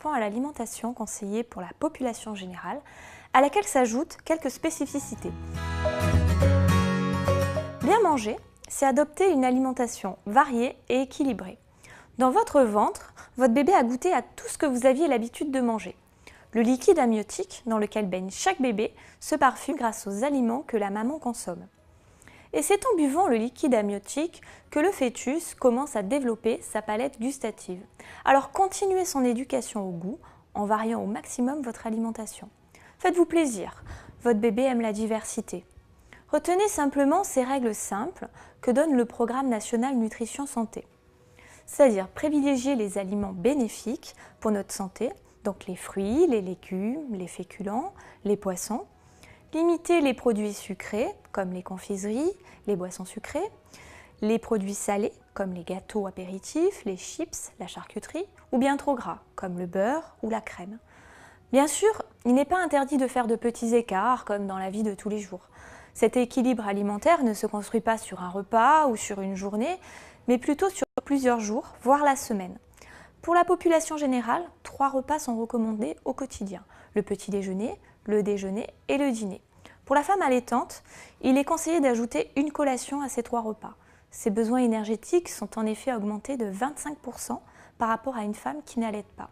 correspond à l'alimentation conseillée pour la population générale, à laquelle s'ajoutent quelques spécificités. Bien manger, c'est adopter une alimentation variée et équilibrée. Dans votre ventre, votre bébé a goûté à tout ce que vous aviez l'habitude de manger. Le liquide amniotique, dans lequel baigne chaque bébé, se parfume grâce aux aliments que la maman consomme. Et c'est en buvant le liquide amniotique que le fœtus commence à développer sa palette gustative. Alors continuez son éducation au goût en variant au maximum votre alimentation. Faites-vous plaisir, votre bébé aime la diversité. Retenez simplement ces règles simples que donne le Programme national nutrition santé. C'est-à-dire privilégier les aliments bénéfiques pour notre santé, donc les fruits, les légumes, les féculents, les poissons. Limiter les produits sucrés, comme les confiseries, les boissons sucrées. Les produits salés, comme les gâteaux apéritifs, les chips, la charcuterie. Ou bien trop gras, comme le beurre ou la crème. Bien sûr, il n'est pas interdit de faire de petits écarts, comme dans la vie de tous les jours. Cet équilibre alimentaire ne se construit pas sur un repas ou sur une journée, mais plutôt sur plusieurs jours, voire la semaine. Pour la population générale, 3 repas sont recommandés au quotidien. Le petit déjeuner, le déjeuner et le dîner. Pour la femme allaitante, il est conseillé d'ajouter une collation à ces 3 repas. Ses besoins énergétiques sont en effet augmentés de 25% par rapport à une femme qui n'allaite pas.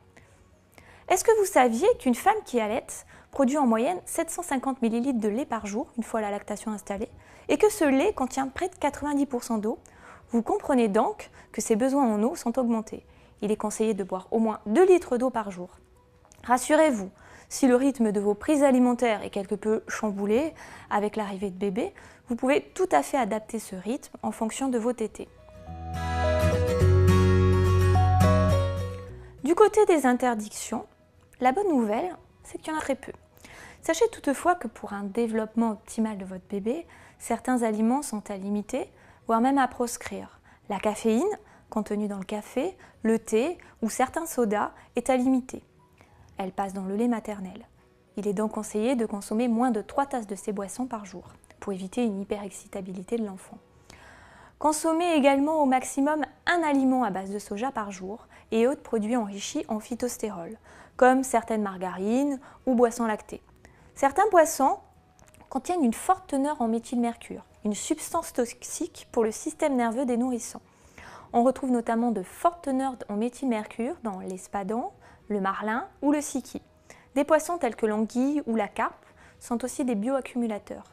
Est-ce que vous saviez qu'une femme qui allaite produit en moyenne 750 ml de lait par jour, une fois la lactation installée, et que ce lait contient près de 90% d'eau? Vous comprenez donc que ses besoins en eau sont augmentés. Il est conseillé de boire au moins 2 litres d'eau par jour. Rassurez-vous, si le rythme de vos prises alimentaires est quelque peu chamboulé avec l'arrivée de bébé, vous pouvez tout à fait adapter ce rythme en fonction de vos tétés. Du côté des interdictions, la bonne nouvelle, c'est qu'il y en a très peu. Sachez toutefois que pour un développement optimal de votre bébé, certains aliments sont à limiter, voire même à proscrire. La caféine, contenue dans le café, le thé ou certains sodas, est à limiter. Elle passe dans le lait maternel. Il est donc conseillé de consommer moins de 3 tasses de ces boissons par jour, pour éviter une hyperexcitabilité de l'enfant. Consommez également au maximum un aliment à base de soja par jour et autres produits enrichis en phytostérol, comme certaines margarines ou boissons lactées. Certains boissons contiennent une forte teneur en méthylmercure, une substance toxique pour le système nerveux des nourrissons. On retrouve notamment de fortes teneurs en méthylmercure dans l'espadon, le marlin ou le siki. Des poissons tels que l'anguille ou la carpe sont aussi des bioaccumulateurs.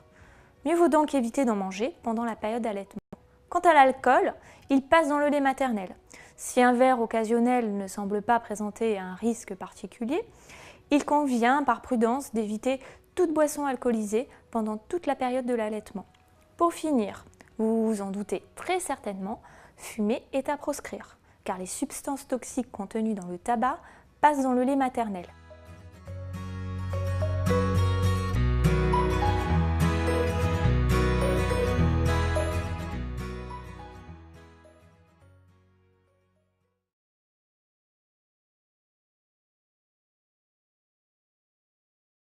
Mieux vaut donc éviter d'en manger pendant la période d'allaitement. Quant à l'alcool, il passe dans le lait maternel. Si un verre occasionnel ne semble pas présenter un risque particulier, il convient par prudence d'éviter toute boisson alcoolisée pendant toute la période de l'allaitement. Pour finir, vous vous en doutez très certainement, fumer est à proscrire, car les substances toxiques contenues dans le tabac passent dans le lait maternel.